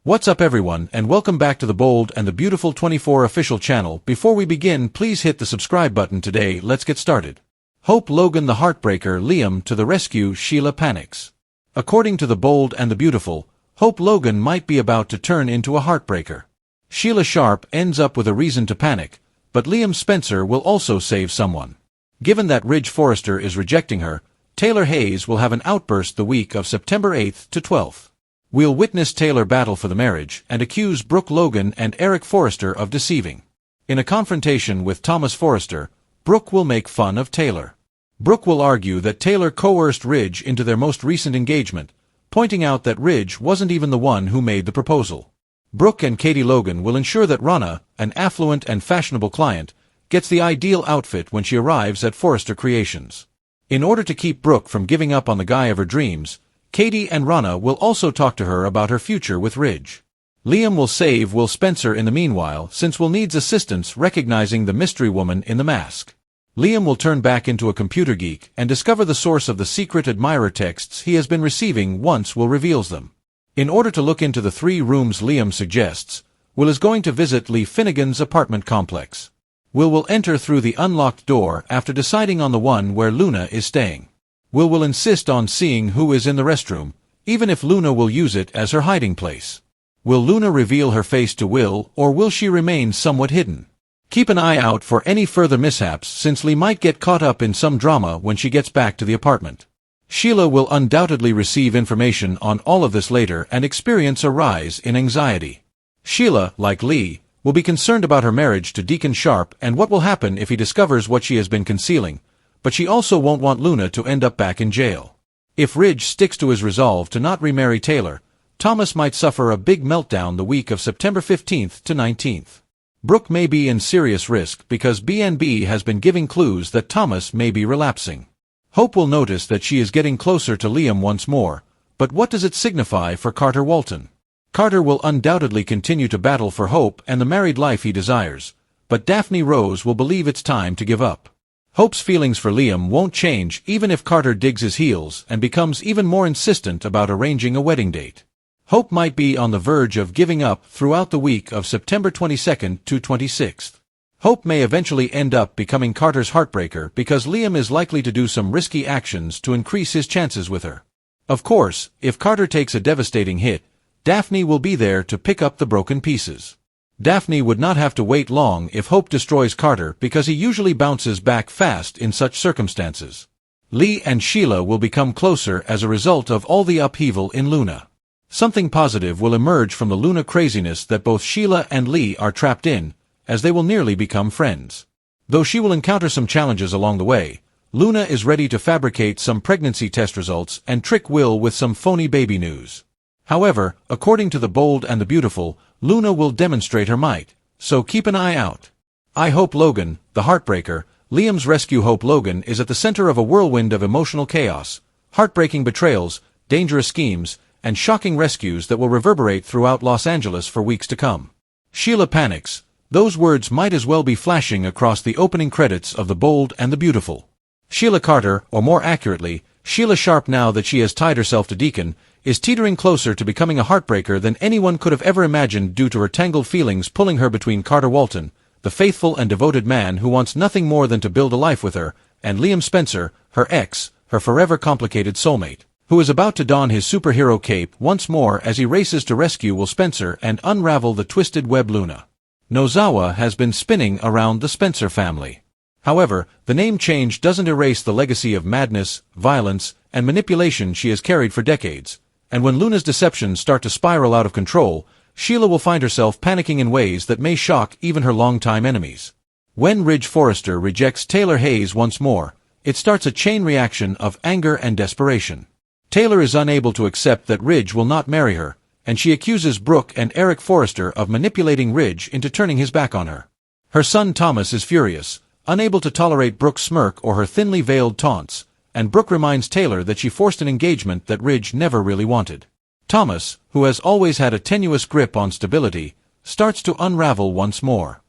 What's up everyone, and welcome back to the Bold and the Beautiful 24 official channel. Before we begin, please hit the subscribe button today. Let's get started. Hope Logan the Heartbreaker, Liam to the rescue, Sheila panics. According to the Bold and the Beautiful, Hope Logan might be about to turn into a heartbreaker. Sheila Sharp ends up with a reason to panic, but Liam Spencer will also save someone. Given that Ridge Forrester is rejecting her, Taylor Hayes will have an outburst the week of September 8th to 12th. We'll witness Taylor battle for the marriage and accuse Brooke Logan and Eric Forrester of deceiving. In a confrontation with Thomas Forrester, Brooke will make fun of Taylor. Brooke will argue that Taylor coerced Ridge into their most recent engagement, pointing out that Ridge wasn't even the one who made the proposal. Brooke and Katie Logan will ensure that Rana, an affluent and fashionable client, gets the ideal outfit when she arrives at Forrester Creations. In order to keep Brooke from giving up on the guy of her dreams, Katie and Rana will also talk to her about her future with Ridge. Liam will save Will Spencer in the meanwhile, since Will needs assistance recognizing the mystery woman in the mask. Liam will turn back into a computer geek and discover the source of the secret admirer texts he has been receiving once Will reveals them. In order to look into the 3 rooms Liam suggests, Will is going to visit Lee Finnegan's apartment complex. Will enter through the unlocked door after deciding on the one where Luna is staying. Will insist on seeing who is in the restroom, even if Luna will use it as her hiding place. Will Luna reveal her face to Will, or will she remain somewhat hidden? Keep an eye out for any further mishaps, since Lee might get caught up in some drama when she gets back to the apartment. Sheila will undoubtedly receive information on all of this later and experience a rise in anxiety. Sheila, like Lee, will be concerned about her marriage to Deacon Sharp and what will happen if he discovers what she has been concealing, but she also won't want Luna to end up back in jail. If Ridge sticks to his resolve to not remarry Taylor, Thomas might suffer a big meltdown the week of September 15th to 19th. Brooke may be in serious risk because BNB has been giving clues that Thomas may be relapsing. Hope will notice that she is getting closer to Liam once more, but what does it signify for Carter Walton? Carter will undoubtedly continue to battle for Hope and the married life he desires, but Daphne Rose will believe it's time to give up. Hope's feelings for Liam won't change even if Carter digs his heels and becomes even more insistent about arranging a wedding date. Hope might be on the verge of giving up throughout the week of September 22nd to 26th. Hope may eventually end up becoming Carter's heartbreaker because Liam is likely to do some risky actions to increase his chances with her. Of course, if Carter takes a devastating hit, Daphne will be there to pick up the broken pieces. Daphne would not have to wait long if Hope destroys Carter because he usually bounces back fast in such circumstances. Lee and Sheila will become closer as a result of all the upheaval in Luna. Something positive will emerge from the Luna craziness that both Sheila and Lee are trapped in, as they will nearly become friends. Though she will encounter some challenges along the way, Luna is ready to fabricate some pregnancy test results and trick Will with some phony baby news. However, according to the Bold and the Beautiful, Luna will demonstrate her might, so keep an eye out. I Hope Logan, the Heartbreaker, Liam's rescue. Hope Logan is at the center of a whirlwind of emotional chaos, heartbreaking betrayals, dangerous schemes, and shocking rescues that will reverberate throughout Los Angeles for weeks to come. Sheila panics. Those words might as well be flashing across the opening credits of the Bold and the Beautiful. Sheila Carter, or more accurately, Sheila Sharp, now that she has tied herself to Deacon, is teetering closer to becoming a heartbreaker than anyone could have ever imagined due to her tangled feelings pulling her between Carter Walton, the faithful and devoted man who wants nothing more than to build a life with her, and Liam Spencer, her ex, her forever complicated soulmate, who is about to don his superhero cape once more as he races to rescue Will Spencer and unravel the twisted web Luna. Nozawa has been spinning around the Spencer family. However, the name change doesn't erase the legacy of madness, violence, and manipulation she has carried for decades. And when Luna's deceptions start to spiral out of control, Sheila will find herself panicking in ways that may shock even her longtime enemies. When Ridge Forrester rejects Taylor Hayes once more, it starts a chain reaction of anger and desperation. Taylor is unable to accept that Ridge will not marry her, and she accuses Brooke and Eric Forrester of manipulating Ridge into turning his back on her. Her son Thomas is furious, unable to tolerate Brooke's smirk or her thinly veiled taunts, and Brooke reminds Taylor that she forced an engagement that Ridge never really wanted. Thomas, who has always had a tenuous grip on stability, starts to unravel once more.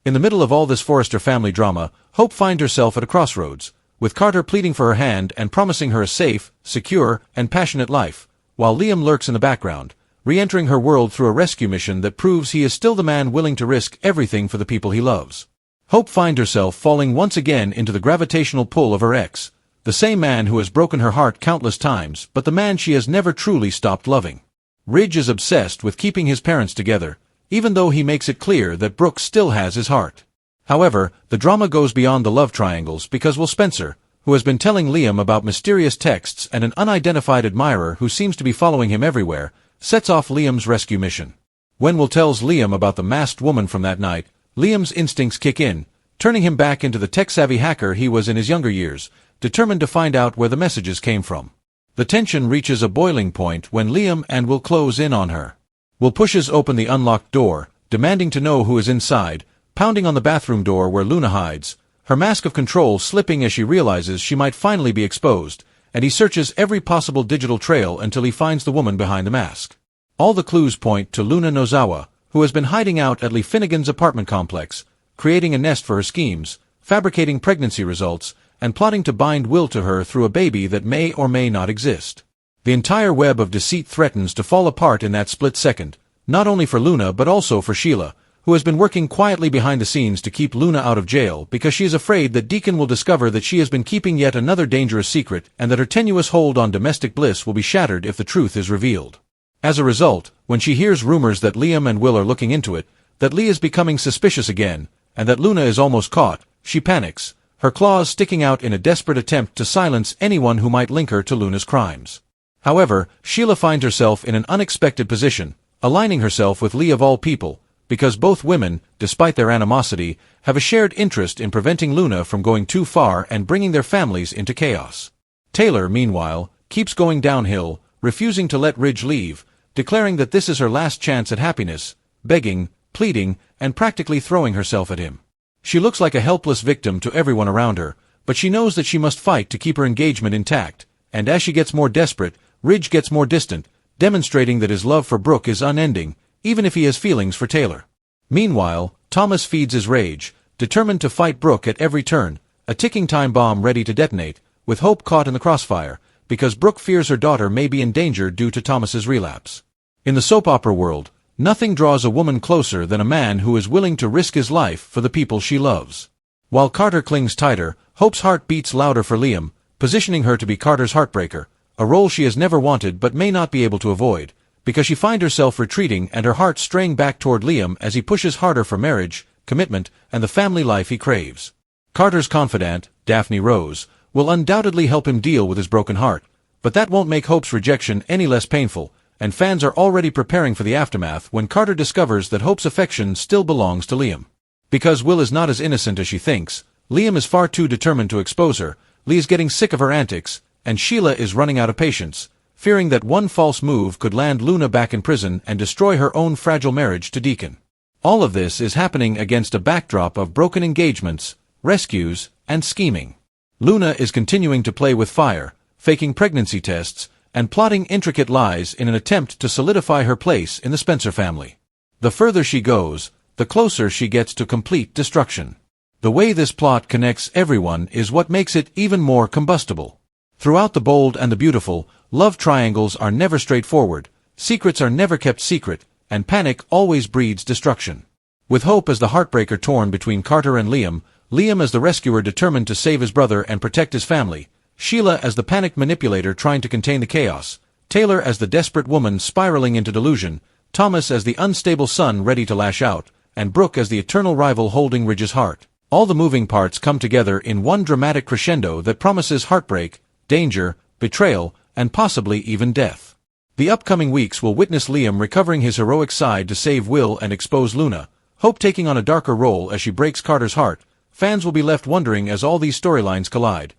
In the middle of all this Forrester family drama, Hope finds herself at a crossroads, with Carter pleading for her hand and promising her a safe, secure, and passionate life, while Liam lurks in the background, re-entering her world through a rescue mission that proves he is still the man willing to risk everything for the people he loves. Hope finds herself falling once again into the gravitational pull of her ex, the same man who has broken her heart countless times, but the man she has never truly stopped loving. Ridge is obsessed with keeping his parents together, even though he makes it clear that Brooke still has his heart. However, the drama goes beyond the love triangles because Will Spencer, who has been telling Liam about mysterious texts and an unidentified admirer who seems to be following him everywhere, sets off Liam's rescue mission. When Will tells Liam about the masked woman from that night, Liam's instincts kick in, turning him back into the tech-savvy hacker he was in his younger years, determined to find out where the messages came from. The tension reaches a boiling point when Liam and Will close in on her. Will pushes open the unlocked door, demanding to know who is inside, pounding on the bathroom door where Luna hides, her mask of control slipping as she realizes she might finally be exposed, and he searches every possible digital trail until he finds the woman behind the mask. All the clues point to Luna Nozawa, who has been hiding out at Lee Finnegan's apartment complex, creating a nest for her schemes, fabricating pregnancy results, and plotting to bind Will to her through a baby that may or may not exist. The entire web of deceit threatens to fall apart in that split second, not only for Luna but also for Sheila, who has been working quietly behind the scenes to keep Luna out of jail because she is afraid that Deacon will discover that she has been keeping yet another dangerous secret and that her tenuous hold on domestic bliss will be shattered if the truth is revealed. As a result, when she hears rumors that Liam and Will are looking into it, that Lee is becoming suspicious again, and that Luna is almost caught, she panics, her claws sticking out in a desperate attempt to silence anyone who might link her to Luna's crimes. However, Sheila finds herself in an unexpected position, aligning herself with Lee of all people, because both women, despite their animosity, have a shared interest in preventing Luna from going too far and bringing their families into chaos. Taylor, meanwhile, keeps going downhill, refusing to let Ridge leave, declaring that this is her last chance at happiness, begging, pleading, and practically throwing herself at him. She looks like a helpless victim to everyone around her, but she knows that she must fight to keep her engagement intact, and as she gets more desperate, Ridge gets more distant, demonstrating that his love for Brooke is unending, even if he has feelings for Taylor. Meanwhile, Thomas feeds his rage, determined to fight Brooke at every turn, a ticking time bomb ready to detonate, with Hope caught in the crossfire, because Brooke fears her daughter may be in danger due to Thomas's relapse. In the soap opera world, nothing draws a woman closer than a man who is willing to risk his life for the people she loves. While Carter clings tighter, Hope's heart beats louder for Liam, positioning her to be Carter's heartbreaker, a role she has never wanted but may not be able to avoid, because she finds herself retreating and her heart straying back toward Liam as he pushes harder for marriage, commitment, and the family life he craves. Carter's confidant, Daphne Rose, will undoubtedly help him deal with his broken heart, but that won't make Hope's rejection any less painful, and fans are already preparing for the aftermath when Carter discovers that Hope's affection still belongs to Liam. Because Will is not as innocent as she thinks, Liam is far too determined to expose her, Lee is getting sick of her antics, and Sheila is running out of patience, fearing that one false move could land Luna back in prison and destroy her own fragile marriage to Deacon. All of this is happening against a backdrop of broken engagements, rescues, and scheming. Luna is continuing to play with fire, faking pregnancy tests, and plotting intricate lies in an attempt to solidify her place in the Spencer family. The further she goes, the closer she gets to complete destruction. The way this plot connects everyone is what makes it even more combustible. Throughout The Bold and the Beautiful, love triangles are never straightforward, secrets are never kept secret, and panic always breeds destruction. With Hope as the heartbreaker torn between Carter and Liam, Liam as the rescuer determined to save his brother and protect his family, Sheila as the panicked manipulator trying to contain the chaos, Taylor as the desperate woman spiraling into delusion, Thomas as the unstable son ready to lash out, and Brooke as the eternal rival holding Ridge's heart. All the moving parts come together in one dramatic crescendo that promises heartbreak, danger, betrayal, and possibly even death. The upcoming weeks will witness Liam recovering his heroic side to save Will and expose Luna, Hope taking on a darker role as she breaks Carter's heart. Fans will be left wondering as all these storylines collide.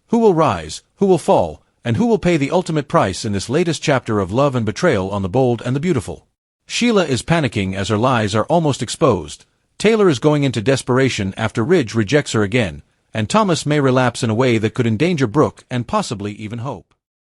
Who will rise, who will fall, and who will pay the ultimate price in this latest chapter of love and betrayal on The Bold and the Beautiful? Sheila is panicking as her lies are almost exposed. Taylor is going into desperation after Ridge rejects her again, and Thomas may relapse in a way that could endanger Brooke and possibly even Hope.